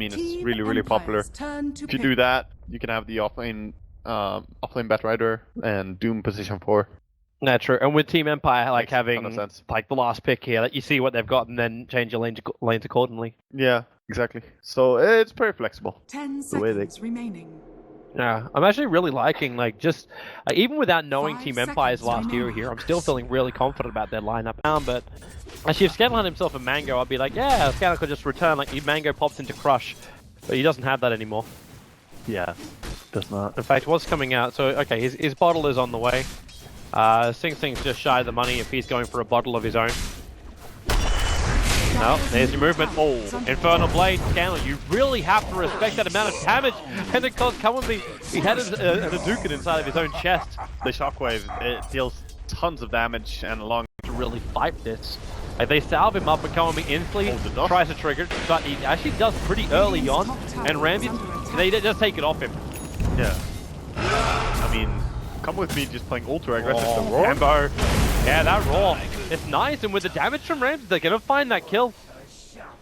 mean, it's really popular. If you do that, you can have the offlane Batrider and Doom position 4. Yeah, true. And with Team Empire, like Makes a ton having of sense. like the last pick here, that you see what they've got and then change your lanes accordingly. Yeah, exactly. So it's pretty flexible. 10 The way seconds remaining. Yeah, I'm actually really liking just even without knowing 5 Team Empire's last hero here, I'm still feeling really confident about their lineup now. But actually, if Scandal had himself a Mango, I'd be like, yeah, Scandal could just return. Like Mango pops into Crush, but he doesn't have that anymore. Yeah, does not. In fact, what's coming out? So okay, his bottle is on the way. SingSing's just shy of the money if he's going for a bottle of his own. No, there's your movement. Oh, Infernal Blade, Scandal, you really have to respect that amount of damage. And because come with me, he had a Hadouken inside of his own chest. The Shockwave, it deals tons of damage and along To really fight this. Like they salve him up and come with me instantly, tries to trigger, but he actually does pretty early on. And Ramsey, they just take it off him. Yeah. I mean, come with me just playing ultra aggressive. The roar. Rambo. Yeah, that roar. It's nice, and with the damage from Ramsey, they're gonna find that kill.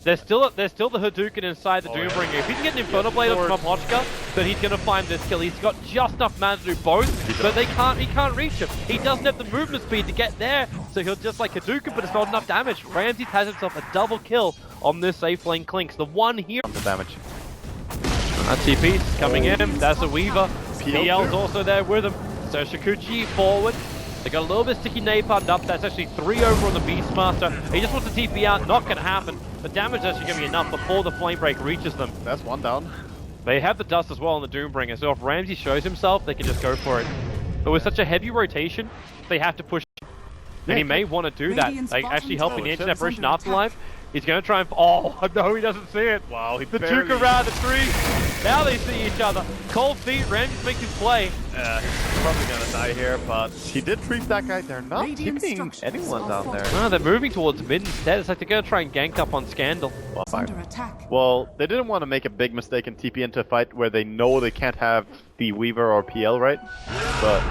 There's still the Hadouken inside the Doombringer. If he can get an Infernal Blade from Mapochka, then he's gonna find this kill. He's got just enough mana to do both, but he can't reach him. He doesn't have the movement speed to get there, so he'll just like Hadouken, but it's not enough damage. Ramsey has himself a double kill on this safe lane Clinks. The one here. The damage. TP's coming in. That's a Weaver. PL's also there with him. So Shikuchi forward. They got a little bit sticky napalmed up. That's actually 3 over on the Beastmaster. He just wants to TP out. Not going to happen. The damage is actually going to be enough before the Flame Break reaches them. That's one down. They have the dust as well on the Doombringer. So if Ramsey shows himself, they can just go for it. But with such a heavy rotation, they have to push. And he may want to do that. Like actually helping the Ancient Apparition Afterlife. He's going to try and... Oh, no, he doesn't see it. Wow, he The Duke around the tree. Now they see each other. Cold feet, Ramsey makes his play. He's probably going to die here, but he did treat that guy. They're not keeping anyone down there. No, they're moving towards mid instead. It's like they're going to try and gank up on Scandal. Well, they didn't want to make a big mistake and TP into a fight where they know they can't have the Weaver or PL, right? But...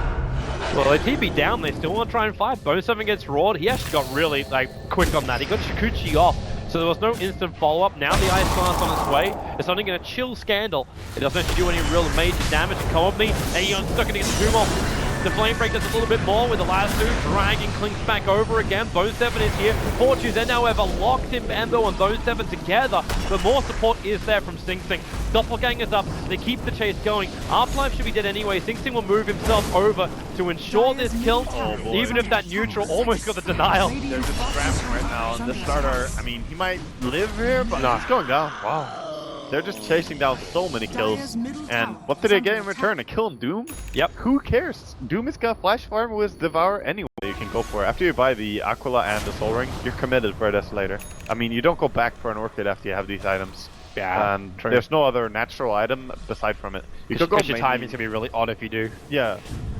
Well, they TP down, they still want to try and fight. Bonus 7 gets roared. He actually got really quick on that. He got Shikuchi off, so there was no instant follow-up. Now the Ice Blast on its way. It's only going to chill Scandal. It doesn't actually do any real major damage. Come with me. Aeon's stuck against the Doom off. The Flame Break does a little bit more with the last two, dragging Clinks back over again. Bone 7 is here. Fortune's then, however, locked in Bando and Bone 7 together. But more support is there from SingSing. Doppelganger's up. They keep the chase going. Afterlife should be dead anyway. SingSing will move himself over to ensure this kill, even if that neutral almost got the denial. They're just scrambling right now. And the starter, I mean, he might live here, but he's going down. Wow. They're just chasing down so many kills. And what did they get in return? A kill on Doom? Yep. Who cares? Doom is got Flash Farm with Devour anyway. You can go for it. After you buy the Aquila and the Soul Ring, you're committed for a Desolator. I mean, you don't go back for an Orchid after you have these items. Yeah, and there's no other natural item beside from it. You could go your timing's gonna be really odd if you do. Yeah.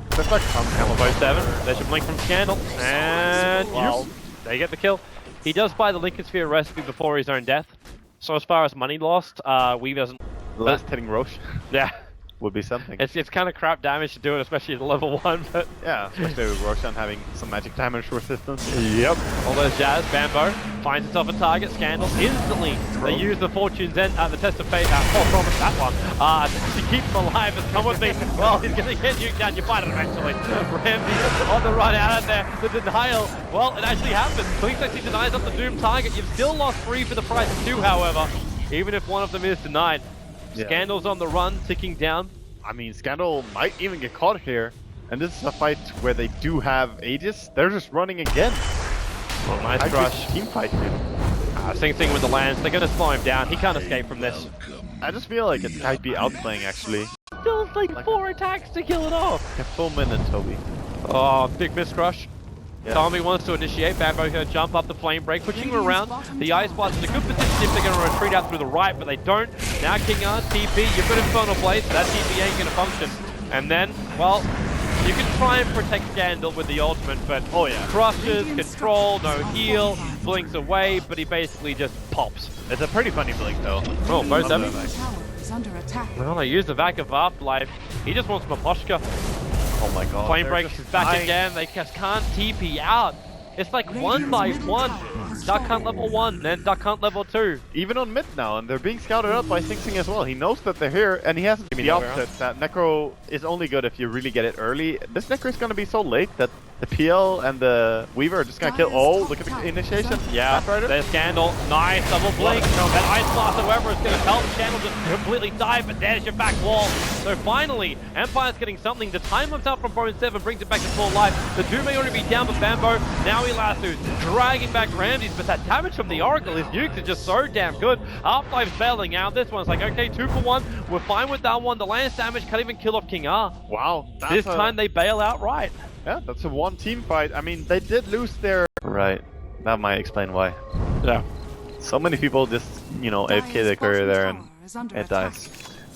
That's like Bone 7. There's a blink from Scandal. And they get the kill. He does buy the Lincoln Sphere recipe before his own death. So as far as money lost, Weaver doesn't... Last hitting Roche. Yeah. Would be something. It's kind of crap damage to do it, especially at level 1, but... Yeah, especially with Roshan having some magic damage resistance. Yep. All those jazz, Bambo finds himself a target, Scandal instantly. They use the Fortune's End, the Test of Fate, promise that one. To keep him alive, but come with me. Well, he's gonna get nuked down, you fight it eventually. Ramsey on the run out of there, the denial. Well, it actually happens. Clinks actually denies up the Doom target. You've still lost 3 for the price of 2, however, even if one of them is denied. Yeah. Scandal's on the run, ticking down. I mean, Scandal might even get caught here. And this is a fight where they do have Aegis. They're just running again. Oh, nice crush. Team fight here. SingSing with the lands. They're going to slow him down. He can't escape from this. I just feel like it's Kaipi outplaying, actually. Still like 4 attacks to kill it off. You have full minute, Toby. Oh, big miss crush. Yeah. Tommy wants to initiate. Bambo's going to jump up the Flame Break, pushing him around. The Ice Blast in a good position if they're going to retreat out through the right, but they don't. Now King R, TP, you've got Infernal Blade, so that TP ain't going to function. And then, well, you can try and protect Scandal with the ultimate, but crushes, control, no heal, blinks away, but he basically just pops. It's a pretty funny blink, though. Oh, both them. Well, they use the Vac of Afterlife. He just wants Mapochka. Oh my god. Flame Break is back again. They just can't TP out. It's like 1 by 1. Duck Hunt level 1, then Duck Hunt level 2. Even on mid now, and they're being scouted out by SingSing as well. He knows that they're here, and he has the opposite. That Necro is only good if you really get it early. This Necro is going to be so late that the PL and the Weaver are just going to kill. Oh, look at the initiation. Yeah, there's Scandal. Nice double blink. That Ice Blast, however, is going to help Scandal just completely die, but there's your back wall. So finally, Empire's getting something. The time comes out from Bone 7, brings it back to full life. The two may already be down, but Bambo, now he lassos, dragging back Ramses, but that damage from the Oracle, his nukes are just so damn good. Half-Life's bailing out. This one's like, okay, 2 for 1. We're fine with that one. The lance damage can't even kill off King R. Wow. This time they bail out right. Yeah, that's a one team fight. I mean, they did lose their... Right. That might explain why. Yeah. So many people just, you know, AFK their courier there and it dies.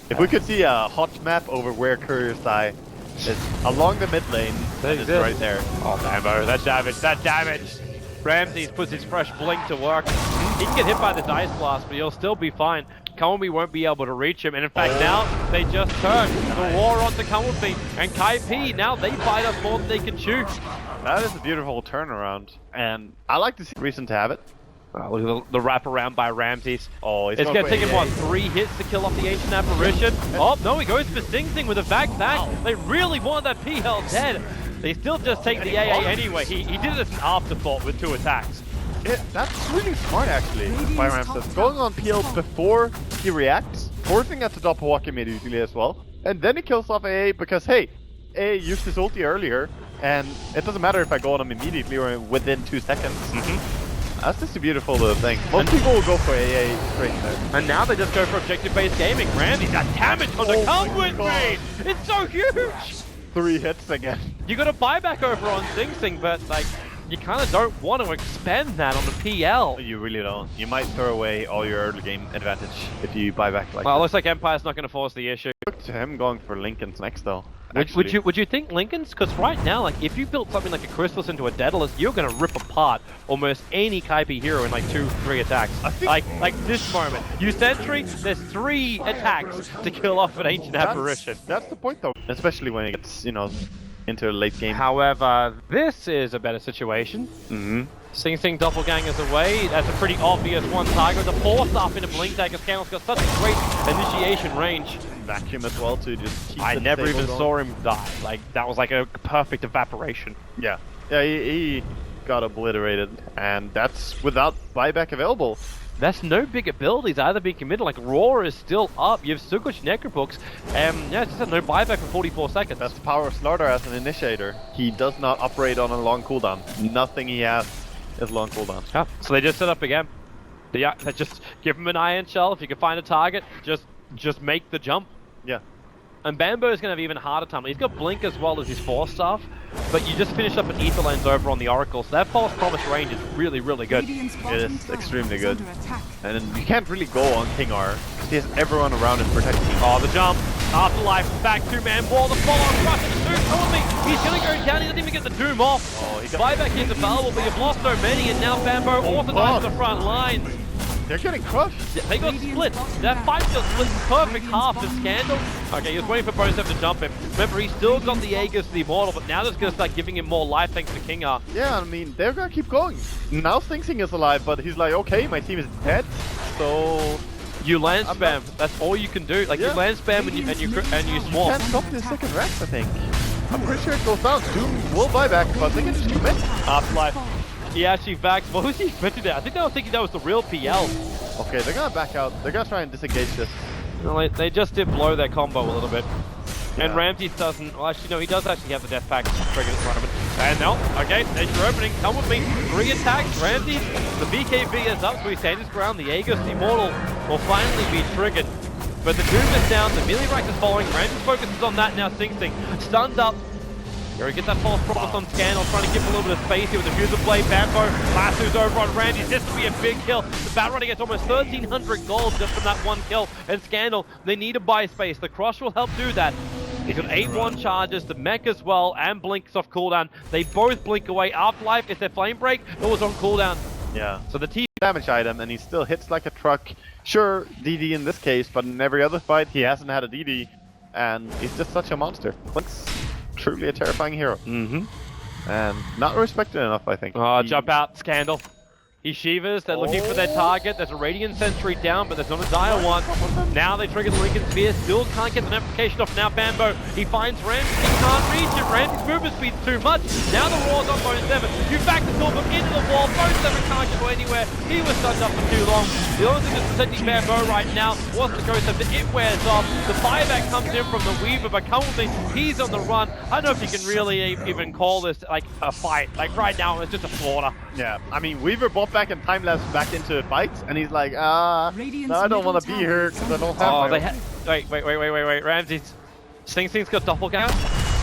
If we could see a hot map over where couriers die, it's along the mid lane. It's right there. Oh, Bambo, that damage. Ramses puts his fresh blink to work. He can get hit by the Ice Blast, but he'll still be fine. Kaipi won't be able to reach him, and in fact now they just turn the war onto Kaipi, and Kaipi, now they bite us more than they can chew. That is a beautiful turnaround, and I like to see reason to have it. Look at the wraparound by Ramses. Oh, it's going to take him, what, 3 hits to kill off the Ancient Apparition? Oh, no, he goes for SingSing with a back. They really want that PL dead. They still just take the AA anyway. He did it as an afterthought with 2 attacks. That's really smart, actually, by Ramses. Going on PL before he reacts, forcing that to double walk immediately as well. And then he kills off AA because, hey, AA used his ulti earlier, and it doesn't matter if I go on him immediately or within 2 seconds. That's just a beautiful little thing. Most people will go for AA straight there. And now they just go for objective-based gaming. Ramsey, that damage on the come with me! It's so huge! 3 hits again. You got a buyback over on SingSing, but, like, you kind of don't want to expend that on the PL. You really don't. You might throw away all your early game advantage if you buy back like that. Well, it looks like Empire's not going to force the issue. Look to him going for Lincoln's next though. Would you think Lincoln's? Because right now, like, if you built something like a Chrysalis into a Daedalus, you're going to rip apart almost any Kaipi hero in like 2-3 attacks. Like this moment. You Sentry, there's 3 attacks to kill off an Ancient Apparition. That's the point though. Especially when it gets, you know, into a late game. However, this is a better situation. SingSing doppelgangers away. That's a pretty obvious one target. The force up into Blink Dagger. Scandal's got such a great initiation range. Vacuum as well to just keep I never even saw him die. Like, that was like a perfect evaporation. Yeah. Yeah, he got obliterated. And that's without buyback available. That's no big abilities either being committed. Like, Roar is still up. You've still got your Necrobooks. Yeah, it's just a no buyback for 44 seconds. That's the power of Slaughter as an initiator. He does not operate on a long cooldown. Nothing he has is long cooldown. Yeah, so they just set up again. Yeah, they just give him an Iron Shell. If you can find a target, just make the jump. Yeah. And Bambo is going to have even harder time. He's got Blink as well as his Force stuff, but you just finished up an Ether Lens over on the Oracle, so that False Promise range is really, really good. It is extremely good. And you can't really go on King R, because he has everyone around him protecting him. Oh, the jump. Afterlife, back 2-man wall, the follow-on rush, and the Doom towards me. He's going to go down, he doesn't even get the Doom off. Oh, buyback is available, but you've lost so many, and now Bambo orthodox the front lines. They're getting crushed. Yeah, they got split. That fight got split perfect half to Scandal. Okay, he was waiting for Bosef to jump him. Remember, he's still got the Aegis, the Immortal, but now they're going to start giving him more life thanks to King R. Yeah, I mean, they're going to keep going. Now SingSing is alive, but he's like, okay, my team is dead, so... You land spam. That's all you can do. Like, you land spam and you swarm. You can't stop the second Rex, I think. I'm pretty sure it goes down. Doom will buy back, but they can just commit. Afterlife. He actually backed. What was he expecting there? I think they were thinking that was the real PL. Okay, they're gonna back out. They're gonna try and disengage this. No, they just did blow their combo a little bit. Yeah. And Ramses doesn't. Well, actually, no, he does actually have the death pack triggered in front of him. And no, okay, there's your opening. Come with me. 3 attacks. Ramses, the BKB is up, so he stands his ground. The Aegis, the Immortal, will finally be triggered. But the Doom is down. The melee rack is following. Ramses focuses on that now. SingSing stunned up. Here he gets that false promise on Scandal, trying to give him a little bit of space here with the Fuser Blade. Bambo lassos over on Randy. This will be a big kill. The Battle Runner gets almost 1,300 gold just from that one kill. And Scandal, they need to buy space. The Crush will help do that. He's got 8-1 charges, the mech as well, and Blink's off cooldown. They both blink away. Afterlife is their flame break. It was on cooldown. Yeah. So the team damage item, and he still hits like a truck. Sure, DD in this case, but in every other fight, he hasn't had a DD. And he's just such a monster. Clinks. Truly a terrifying hero. And not respected enough, I think. Oh, jump out, Scandal. He shivers, they're looking for their target. There's a Radiant Sentry down, but there's not a dire one. Now they trigger the Lincoln Sphere, still can't get the notification off. Now Bambo, he finds Ramsey, he can't reach it. Ramsey's movement speed's too much. Now the Raw's on Bone 7. You back the Storm into the wall. Bone 7 can't go anywhere. He was stunned up for too long. The only thing that's protecting Bambo right now was the Ghost Scepter. It wears off. The buyback comes in from the Weaver, but come with me, he's on the run. I don't know if you can really even call this like a fight. Like right now, it's just a slaughter. Yeah, I mean, Weaver bought back and time-lapse back into fights, and he's like, no, I don't want to be here because I don't have wait, Ramsey's SingSing's got doppelganger.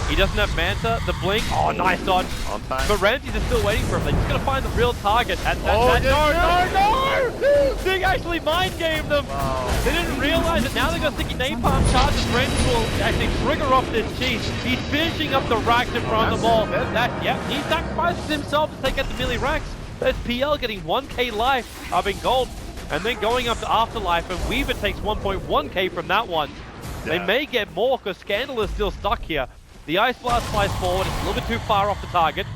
He doesn't have Manta, the blink. Oh, nice dodge. On time. But Ramsey's is still waiting for him. They're just going to find the real target. No! Sing actually mind-gamed them. Wow. They didn't realize it. Now they've got sticky napalm charges. Ramsey will actually trigger off this cheese. He's finishing up the racks in front of the ball. He sacrifices himself to take out the melee racks. There's PL getting 1k life up in gold. And then going up to Afterlife, and Weaver takes 1.1k from that one. Yeah. They may get more because Scandal is still stuck here. The Ice Blast flies forward, it's a little bit too far off the target.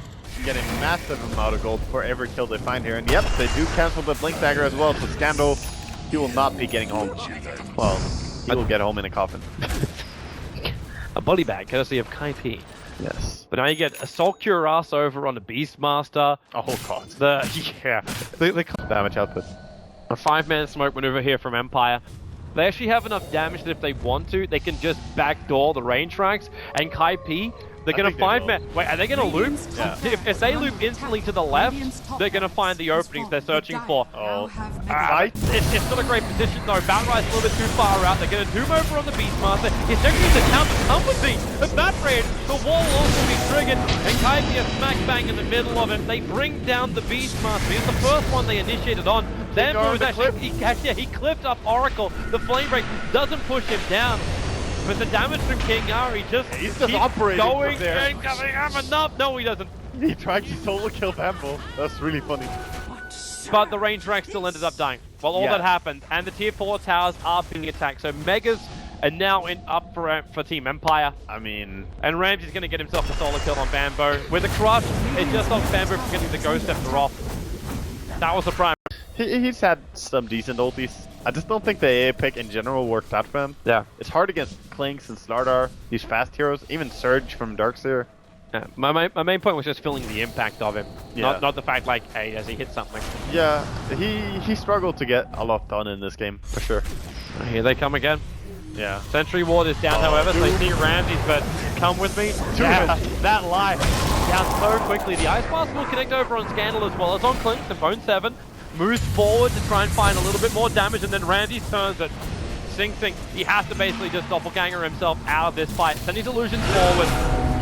Getting massive amount of gold for every kill they find here. And yep, they do cancel the Blink Dagger as well, so Scandal, he will not be getting home. Well, he will get home in a coffin. A body bag, courtesy of Kaipi. Yes. But now you get Assault Cuirass over on the Beastmaster. Oh god. The damage output. A 5-man smoke maneuver here from Empire. They actually have enough damage that if they want to, they can just backdoor the range tracks. And Kaipi, they're going to find... Wait, are they going to loop? Yeah. If they loop instantly to the left, they're going to find the openings they're searching for. Oh. It's not a great position though. Batrai's a little bit too far out. They're going to doom over on the Beastmaster. He's never used the counter. Come with me. The Batraian, the wall will also be triggered. And Kaipi is smack bang in the middle of it. They bring down the Beastmaster. He's the first one they initiated on. Then he clipped up Oracle. The Flame Break doesn't push him down. But the damage from King Ari he's just operating going there. and coming up. No, he doesn't. He tried to solo kill Bambo. That's really funny. But the range rack still ended up dying. Well, all that happened, and the tier 4 towers are being attacked. So Megas are now up for Team Empire. I mean... And Ramsey's going to get himself a solo kill on Bambo. With the crush, it just stops Bambo from getting the Ghost Scepter off. That was the prime. He's had some decent ultis. I just don't think the AA pick in general worked out for him. Yeah. It's hard against Clinks and Slardar, these fast heroes, even Surge from Darkseer. Yeah. My main point was just feeling the impact of him. Yeah. Not the fact like, hey, does he hit something? Yeah, he struggled to get a lot done in this game, for sure. Here they come again. Yeah. Sentry Ward is down, however, so they see Ramsey's, but come with me. That life down so quickly. The Ice Blast will connect over on Scandal as well as on Clinks and Bone 7. Moves forward to try and find a little bit more damage, and then Ramsey turns it. SingSing, he has to basically just doppelganger himself out of this fight. Send his illusions forward,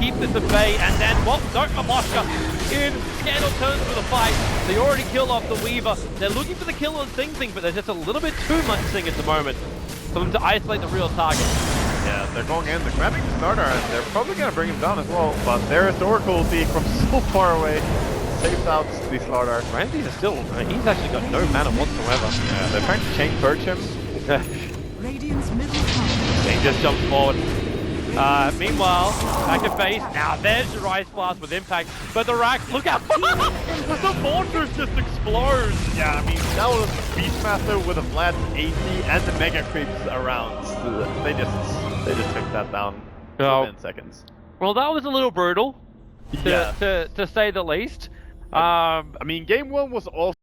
keep this at bay, and then, Amoshka in. Scandal turns for the fight. They already kill off the Weaver. They're looking for the kill on SingSing, but there's just a little bit too much Sing at the moment for them to isolate the real target. Yeah, they're going in, they're grabbing the starter, and they're probably going to bring him down as well, but there's Oracle being from so far away. Saves out the Slardar. Ramsey's is still, he's actually got no mana whatsoever. Yeah, they're trying to chain perch him. He just jumps forward. Meanwhile, back at base. Now there's your Ice Blast with impact. But the rack, look out! The fortress just explodes! Yeah, I mean, that was Beastmaster with a flat AC and the Mega Creeps around. So they just took that down within seconds. Well, that was a little brutal, to say the least. I mean, game 1 was also